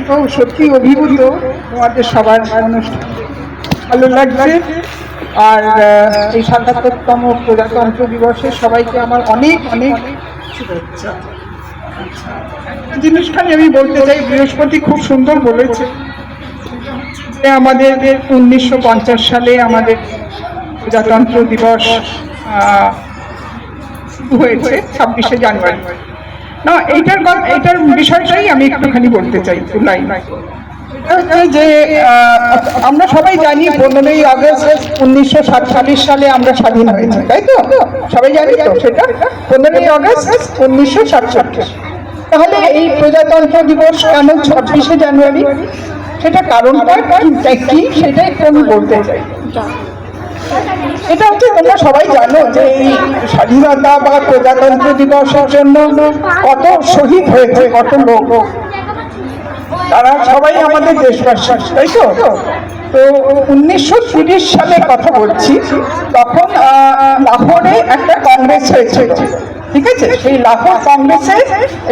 তো সত্যি অভিভূত তোমাদের সবার অনুষ্ঠান ভালো লাগছে। আর এই ৭৭তম প্রজাতন্ত্র দিবসে সবাইকে আমার অনেক অনেক শুভেচ্ছা। জিনিসখানি আমি বলতে চাই, বৃহস্পতি খুব সুন্দর বলেছে যে আমাদের ১৯৫০ সালে আমাদের প্রজাতন্ত্র দিবস শুরু হয়েছে ২৬শে জানুয়ারি। না, এইটার বিষয়টাই আমি একটুখানি বলতে চাই, লাইন যে আমরা সবাই জানি ১৫ই আগস্ট ১৯৪৭ সালে আমরা স্বাধীন হয়েছি, তাই তো? সবাই জানি তো সেটা, ১৫ই আগস্ট ১৯৪৭। তাহলে এই প্রজাতন্ত্র দিবস কেন ২৬শে জানুয়ারি, সেটা কারণটা কি সেটা একটু আমি বলতে চাই। এটা হচ্ছে, তোমরা সবাই জানো যে এই স্বাধীনতা বা প্রজাতন্ত্র দিবসের জন্য কত শহীদ হয়েছে, কত লোক, তারা সবাই আমাদের দেশবাসী, তাই তো? তো ১৯৩০ সালের কথা বলছি, তখন লাহোরে একটা কংগ্রেস হয়েছিল, ঠিক আছে? সেই লাহোর কংগ্রেসে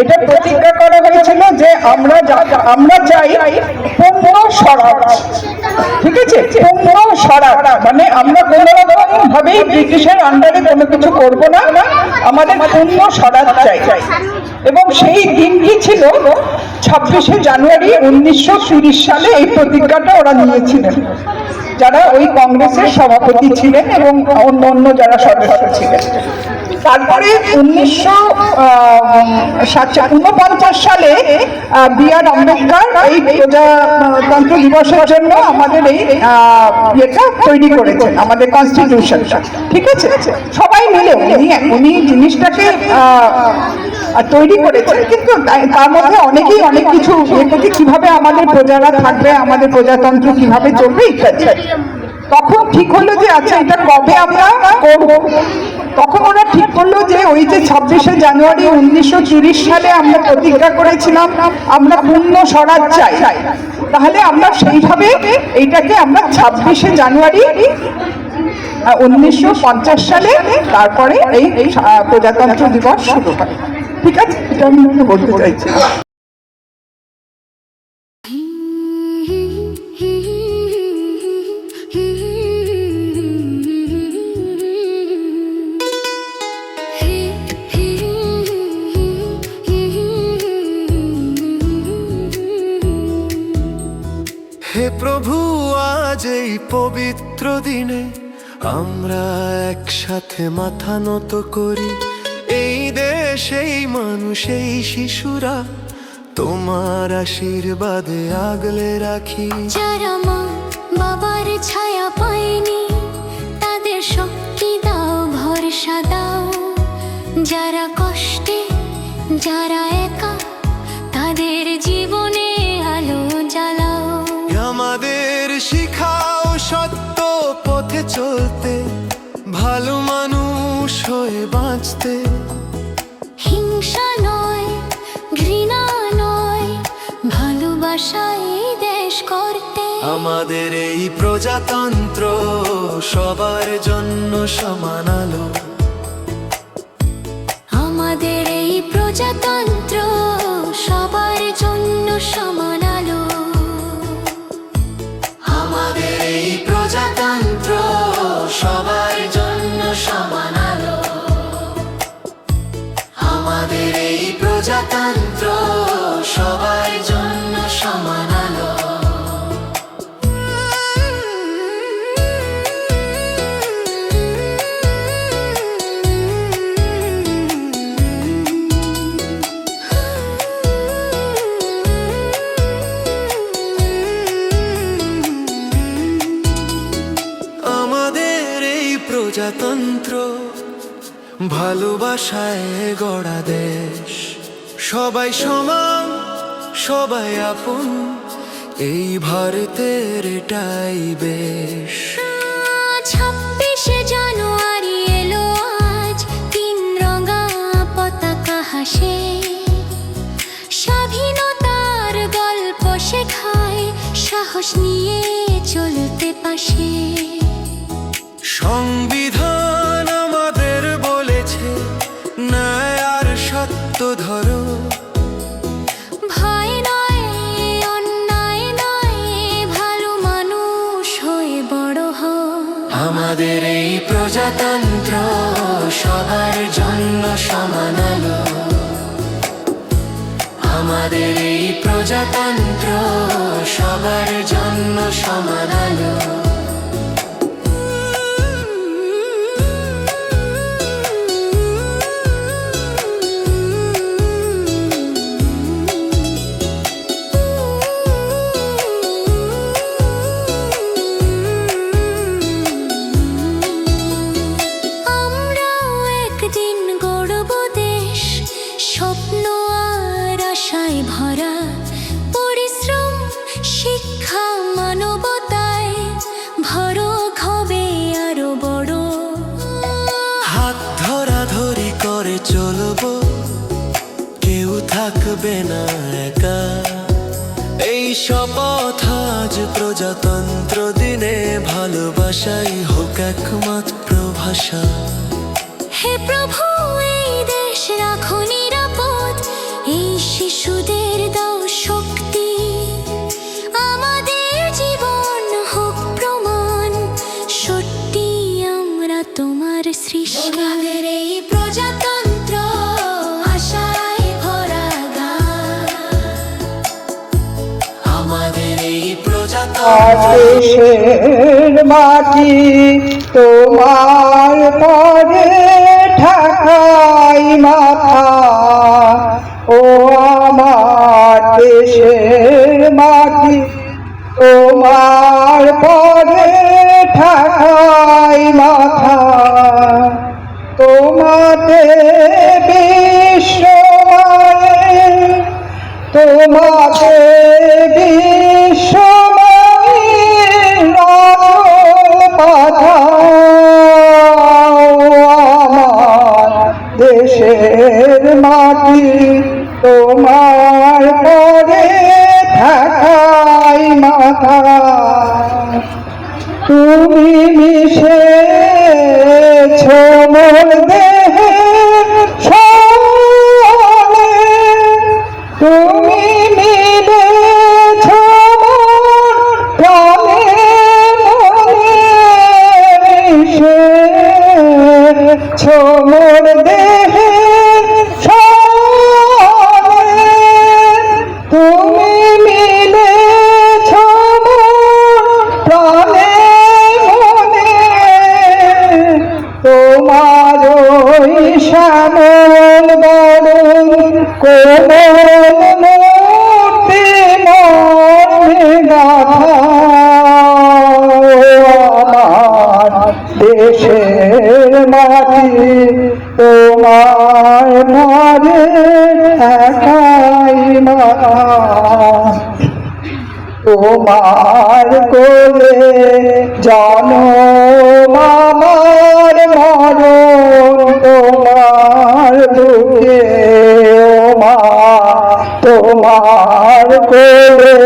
এটা প্রতিজ্ঞা করা হয়েছিল যে আমরা চাই পূর্ণ স্বরাজ, ঠিক আছে? পূর্ণ স্বরাজ মানে আমরা কোনো রকম ভাবেই ব্রিটিশের আন্ডারে কোনো কিছু করব না, আমাদের পূর্ণ স্বরাজ চাই। এবং সেই দিনটি ছিল ২৬শে জানুয়ারি ১৯৩০ সালে। এই প্রতিজ্ঞাটা ওরা নিয়েছিলেন, যারা ওই কংগ্রেসের সভাপতি ছিলেন এবং অন্য যারা সদস্য ছিলেন। তারপরে ১৯৪৯ সালে বি.আর. আম্বেদকর এই প্রজাতন্ত্র দিবসের জন্য আমাদের এই ইয়েটা তৈরি করেছেন, আমাদের কনস্টিটিউশনটা, ঠিক আছে? সবাই মিলে উনি জিনিসটাকে তৈরি করেছেন, কিন্তু তার মধ্যে অনেকেই অনেক কিছু কিভাবে আমাদের প্রজারা থাকবে, আমাদের প্রজাতন্ত্র কিভাবে চলবে ইত্যাদি। তখন ঠিক হলো যে আচ্ছা, এটা কবে আমরা করব। তখন ওরা ঠিক করলো যে ওই যে ২৬শে জানুয়ারি ১৯৩০ সালে আমরা প্রতিজ্ঞা করেছিলাম আমরা পূর্ণ স্বরাজ চাই, তাহলে আমরা সেইভাবে এইটাকে আমরা ২৬শে জানুয়ারি ১৯৫০ সালে তারপরে এই প্রজাতন্ত্র দিবস শুরু হয়, ঠিক আছে? এটা আমি বলতে চাইছি। হে প্রভু, আজ এই পবিত্র দিনে আমরা একসাথে মাথা নত করি। এই দেশ, এই মানুষ, এই শিশুরা তোমার আশীর্বাদে আগলে রাখি। যারা মা বাবার ছায়া পায়নি তাদের শক্তি দাও, ভরসা দাও। যারা কষ্টে, যারা একা, তাদের জীবনে আলো জ্বালাও। আমাদের শিখাও সত্য পথে চলতে, ভালো মানুষ হয়ে বাঁচতে। হিংসা নয়, ঘৃণা নয়, ভালোবাসায় দেশ করতে। আমাদের এই প্রজাতন্ত্র সবার জন্য সমান আলো। আমাদের এই প্রজাতন্ত্র সবার জন্য সমান আলো। আমাদের এই প্রজাতন্ত্র সবার জন্য সমান আলো। আমাদের এই প্রজাতন্ত্র সবার জন্য সমান আলো। প্রজাতন্ত্র ভালোবাসায় গড়া দেশ, সবাই সমান, সবাই আপন, এই ভারতের এটাই বেশ। ২৬শে জানুয়ারি এলো আজ, তিন রঙা পতাকা হাসে। স্বাধীনতার গল্প শেখায়, সাহস নিয়ে চলতে পাশে। সংবিধান আমাদের বলেছে ন্যায় আর সত্য ধরো। ভয় নয়, আমাদের এই প্রজাতন্ত্র সবার জন্য সমান আলো। আমাদের এই প্রজাতন্ত্র সবার জন্য সমান আলো। আমরাও একদিন গড়ব দেশ, স্বপ্ন আর আশায় ভরা। পরিশ্রম, শিক্ষা, মানবতায় ভরক হবে আরো বড়। হাত ধরাধরি করে চলবো, কেউ থাকবে না একা। এই শপথ আজ প্রজাতন্ত্র দিনে, ভালোবাসাই হোক একমাত্র ভাষা। হে প্রভু, এই দেশ রাখো নিরাপদ, এই শিশুদের দাও শক্তি। আমাদের জীবন হোক প্রমাণ, সত্যি আমরা তোমার সৃষ্টি। আমাদের এই প্রজাতন্ত্র আশায় ভরা গান। আমাদের এই প্রজাতন্ত্র দেশের মাটি তোমার পরে ঠাকাই মাথা। ও আমার দেশের মাটি তোমার পরে ঠাকাই মাথা। তোমাতে বিশ্বমায়ের, তোমাতে বিশ্বমায়ের পাথা। আমার দেশের মাটি তোমার পরে ঠাকাই মাথা। তুমি মিশেছ মোর দেহে সঙ্গে, তুমি মিলেছ মোর প্রাণে মনে। মিশেছ মোর দেহে সঙ্গে, তুমি মিলেছ মোর প্রাণে মনে। তোমার ওই শ্যামল বরণ কোমল মূর্তি মনে গাথা। আমার দেশের মাটি তোমার ঘরে একাই মাথা। তোমার কোলে জনম আমার মরণ, তোমার বুকে ও মা তোমার কোলে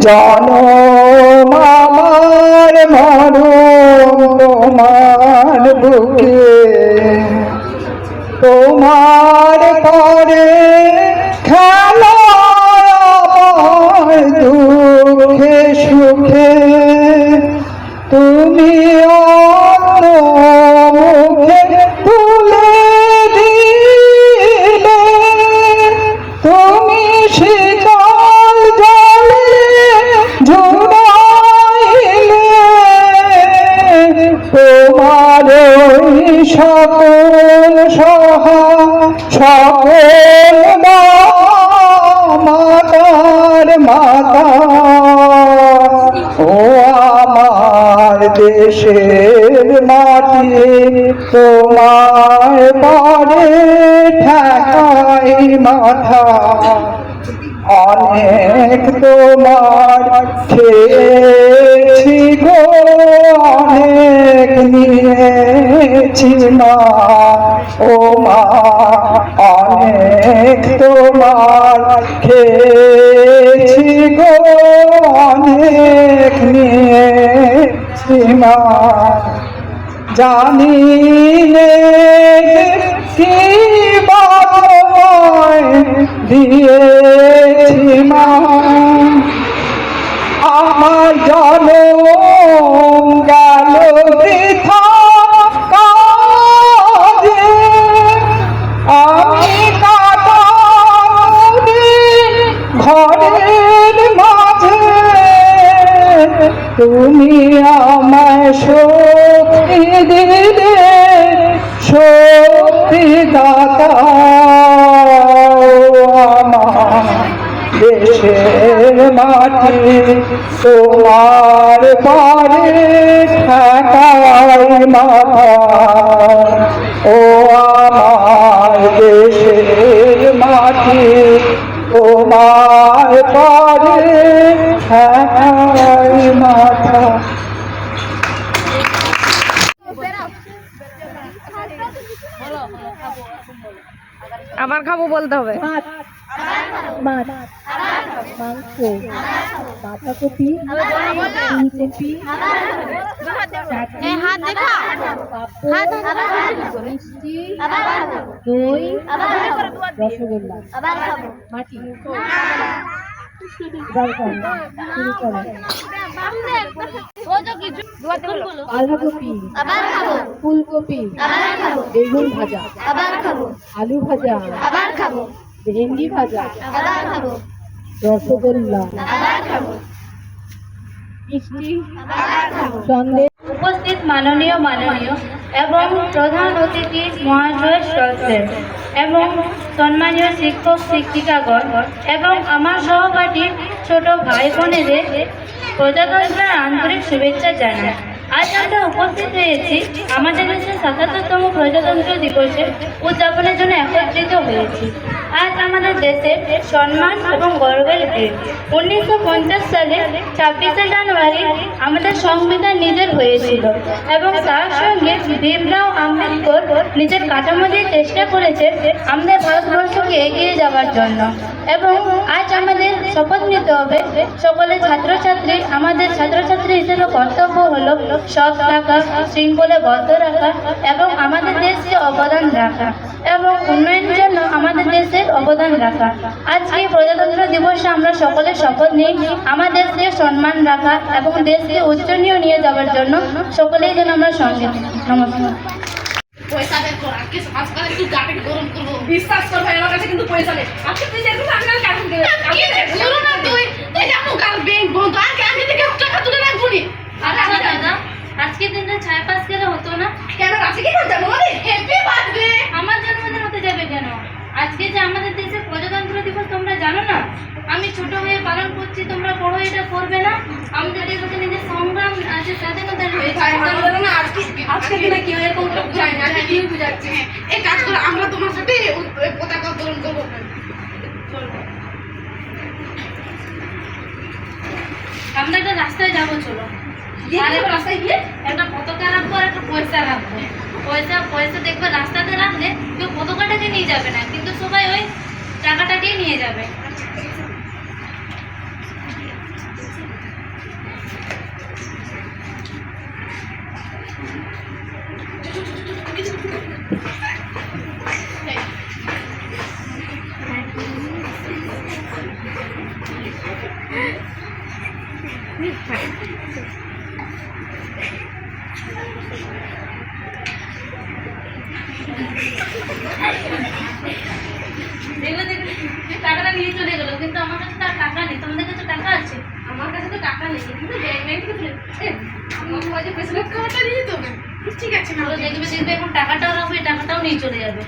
জনম আমার মরণ, তোমার বুকে। তোমার পরে খেলা আমার দুঃখে সুখে, তুমি অন্য মুখে তুলে দিলে। তুমি শীতল জলে ঝুরাইলে। তোমার ওই সকল সহা সকল মাতার মাতা। ও আমার দেশের মাটি তোমার পরে ঠাকাই মাথা। অনেক তোমার খেয়েছি গো, অনেক নিয়েছি মা। ও মা অনেক তোমার খেয়েছি গো, অনেক নিয়েছি মা। জানি নে কি বাবা দিয়েছি মা। আমার জনম গেল বৃথা, পারের মাঝে তুমি আমায় শক্তি দিলে, শক্তি দাতা আমার দেশের মাটি তোমার পারে ঠেকাই মাথা। ও আমার দেশের মাটি তোমার পারে ঠেকাই মাথা। আবার খাবো বলতে হবে। মাছ, মাংস, বাঁধাকপি, ফুলকপি, চাটনি, পাঁপড়, মিষ্টি, দই, রসগোল্লা, মাটি। এবার করো, শুরু করো। বাঁধাকপি, ফুলকপি, বেগুন ভাজা, আলু ভাজা, ভেন্ডি ভাজা, রসগোল্লা, মিষ্টি, সন্দেশ। উপস্থিত মাননীয় এবং প্রধান অতিথি মহাশয় শ্রদ্ধেয় এবং সম্মানীয় শিক্ষক শিক্ষিকাগণ এবং আমার সহপাঠী ছোট ভাই বোনেদের প্রজাতন্ত্রের আন্তরিক শুভেচ্ছা জানাই। আজ আমরা উপস্থিত হয়েছি আমাদের দেশের ৭৭তম প্রজাতন্ত্র দিবসের উদযাপনের জন্য একত্রিত হয়েছি। আজ আমাদের দেশের সম্মান এবং গর্বের দিন। 1950 সালে 26শে জানুয়ারি আমাদের সংবিধান নিজের হয়েছিল এবং তার সঙ্গে ভীমরাও আম্বেদকর নিজের কাঠামো দিয়ে চেষ্টা করেছে আমাদের ভারতবর্ষকে এগিয়ে যাওয়ার জন্য। এবং আজ আমাদের শপথ নিতে হবে সকলে ছাত্রছাত্রী, আমাদের ছাত্রছাত্রী হিসেবে কর্তব্য হলো সৎ থাকা, শৃঙ্খলে বদ্ধ রাখা এবং আমাদের দেশকে অবদান রাখা এবং উন্নয়নের জন্য আমাদের দেশের অবদান রাখা। আজকে এই প্রজাতন্ত্র দিবসে আমরা সকলে শপথ নিই আমার দেশকে সম্মান রাখা এবং দেশকে উচ্চনীয় নিয়ে যাওয়ার জন্য সকলেই যেন আমরা সঙ্গে থাকি। নমস্কার। পয়সা বের কর, আজকে আজকাল একটু গাড়ি গরম করবো। বিশ্বাস কর ভাই, আমার কাছে কিন্তু পয়সা নেই। আজকে তুই যেরকম আমি আর কাকুন দেবে শুরু না, তুই তুই যেমন কাল ব্যাংক বন্ধ, আর কি আমি থেকে টাকা তুলে রাখবো নি। আচ্ছা দাদা, আজকে দিনটা ছায়া পাস গেলে হতো না? কেন আজকে কি করতে হবে? Happy birthday. আমার জন্মদিন হতে যাবে কেন? আজকে যে আমাদের দেশের প্রজাতন্ত্র দিবস তোমরা জানো না? আমি ছোট হয়ে পালন করছি, তোমরা বড় এটা করবে না? আমাদের দেশে নিজের সংগ্রাম আছে, স্বাধীনতা হয়েছে। আজকে দিনে কি হয় কোন বুঝায় না, কি বুঝাচ্ছে। এই কাজ করে আমরা তোমার সাথে পতাকা উত্তোলন করবো। আমরা একটা রাস্তায় যাবো, চলো। আর এবার রাস্তায় গিয়ে একটা পতাকা রাখবো আর একটা পয়সা রাখবো। পয়সা দেখবে রাস্তাতে রাখলে কেউ পতাকাটাকে নিয়ে যাবে না, কিন্তু সবাই ওই টাকাটাকেই নিয়ে যাবে। টাকাটা নিয়ে চলে গেলো, কিন্তু আমার কাছে তার টাকা নেই। তোমাদের কাছে টাকা আছে? আমার কাছে তো টাকা নেই, কিন্তু ব্যাংক থেকে তুলে আমার কাছে পয়সা টাকাটা নিয়ে যেতে হবে। ঠিক আছে, দেখবে এখন টাকাটাও রাখবে, টাকাটাও নিয়ে চলে যাবে।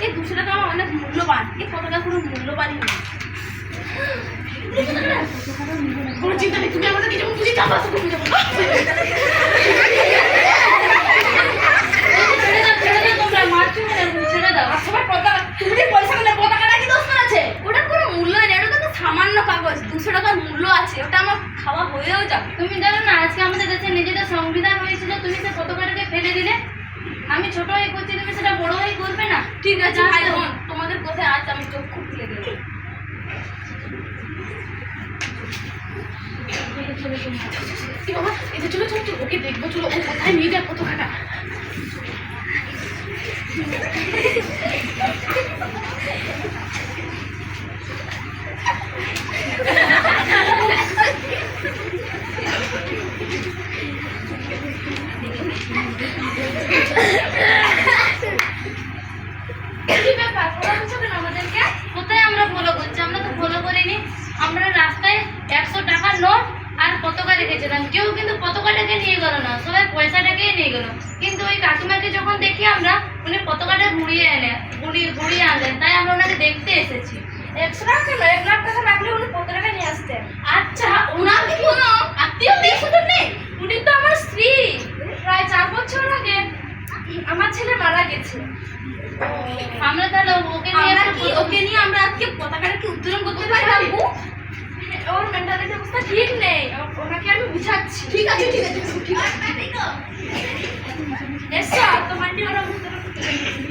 এই 200 টাকা আমার অনেক মূল্যবান। এই পতাকা কোনো মূল্যবানই নেই। কোনো চিন্তা নেই, তুমি আমাদের যেমন বুঝি টাকা আছে তুমি যাবো। তোমরা মারছো না, ছেড়ে দাও। সবার পতাকা, তুমি যে পয়সা নেই, পতাকাটা কি দোষ আছে? ওটার কোনো মূল্য নেই, ওটা তো সামান্য কাগজ। 200 টাকার মূল্য আছে, ওটা আমার খাওয়া হয়েও যাবে। তুমি জানো না আজকে আমাদের দেশে নিজেদের সংবিধান হয়েছিল, তুমি সে পতাকাটাকে ফেলে দিলে। আমি ছোট হয়ে করছি, তুমি সেটা বড় হয়ে করবে না? ঠিক আছে ভাই বোন, তোমাদের কথায় আজ আমি চক্ষু খুলে দেবো। কি বাবা, এই যে চলো চলো চলো, ওকে দেখবো, চলো ও কোথায় নিয়ে যায় পতাকাটা। গেছিলাম, কেউ কিন্তু পতাকাটাকে নিয়ে গেল না, সবাই পয়সাটাকেই নিয়ে গেল। কিন্তু ওই কাকিমাকে যখন দেখি আমরা, উনি পতাকাটা ঘুরিয়ে আনলেন, তাই আমরা ওনাকে দেখতে এসেছি। 1 লাখ টাকা লাগলে উনি পতাকা নিয়ে আসতেন। আচ্ছা, ওনার কি কোনো আত্মীয় স্বজন নেই? উনি তো আমার স্ত্রী। প্রায় 4 বছর আগে আমার ছেলে মারা গেছে। আমরা তাহলে ওকে নিয়ে আমরা আজকে পতাকাটা কি উত্তোলন করতে পারি বাবু? ওর মেন্টালিটি অবস্থা ঠিক নেই, ওনাকে আমি বুঝাচ্ছি। ঠিক আছে এসো তোমার নিয়ে ওরা উত্তোলন করতে পারি।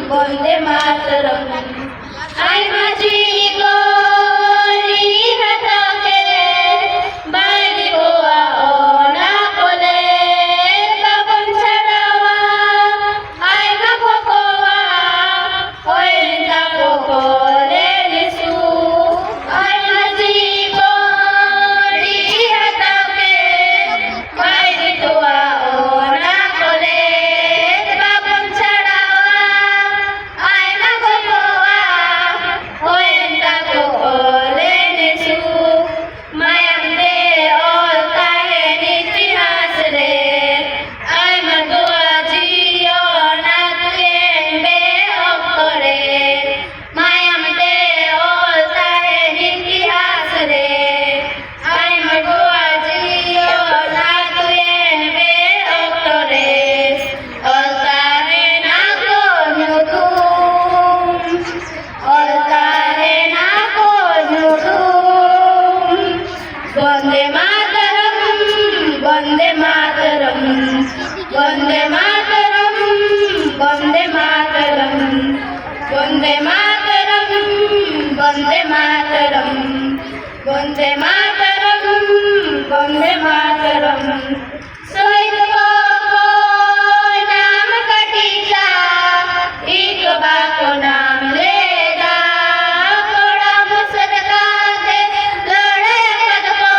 Bonde Mataram, ay maji gori hatake, bari goa ona kole, babon chadawa, ay makokoa, oenda kokole lisu, ay maji gori hatake, bari goa ona kole, babon chadawa. Bonde Mataram, Bonde Mataram, Soy ko naam katija, ek baako naam leda, koda musdaka de lade kadko,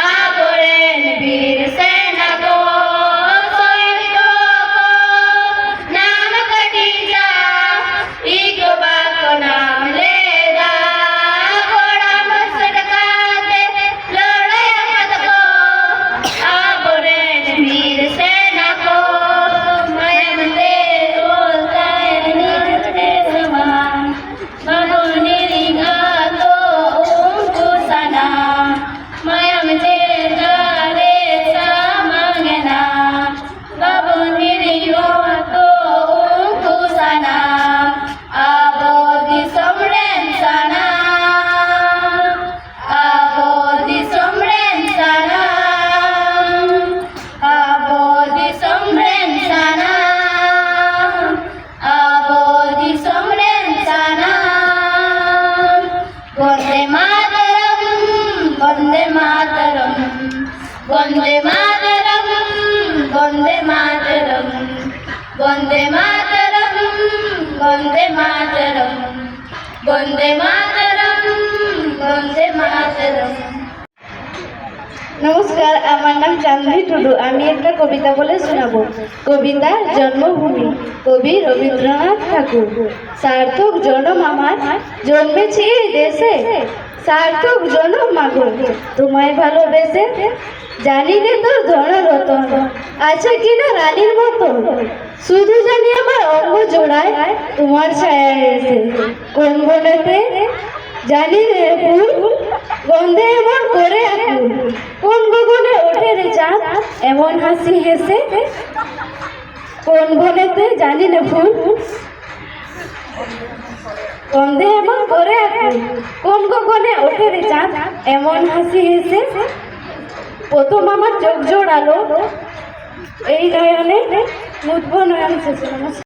aaboren veer sena ko, soy ko naam katija, ek baako naam leda. Bonde Mataram, Bonde Mataram, Bonde Mataram, Bonde Mataram, Bonde Mataram, Bonde Mataram. নমস্কার, আমার নাম চাঁদনি টুডু। আমি একটা কবিতা বলে শোনাবো। কবিতা জন্মভূমি, কবি রবীন্দ্রনাথ ঠাকুর। সার্থক জনম আমার, জন্মেছি এই দেশে, সার্থক জনম মাগো তোমায় ভালোবেসে। জানি রে তোর ধন রতন আছে কিনা রানীর মতো, শুধু জানি আমার অঙ্গ জোড়ায় তোমার ছায়া এসে কোন বনেতে জানি রে ফুল গন্ধে এমন করে আকুল কোন গগনে ওঠে রে চাঁদ এমন হাসি হেসে কোন বনেতে জানি রে ফুল গন্ধে এমন করে আকুল কোন গগনে ওঠে রে চাঁদ এমন হাসি হেসে প্রথম আমার চোখ জোড়ালো এই গায়নে মুদ্ব নয়ন শেষে। নমস্কার।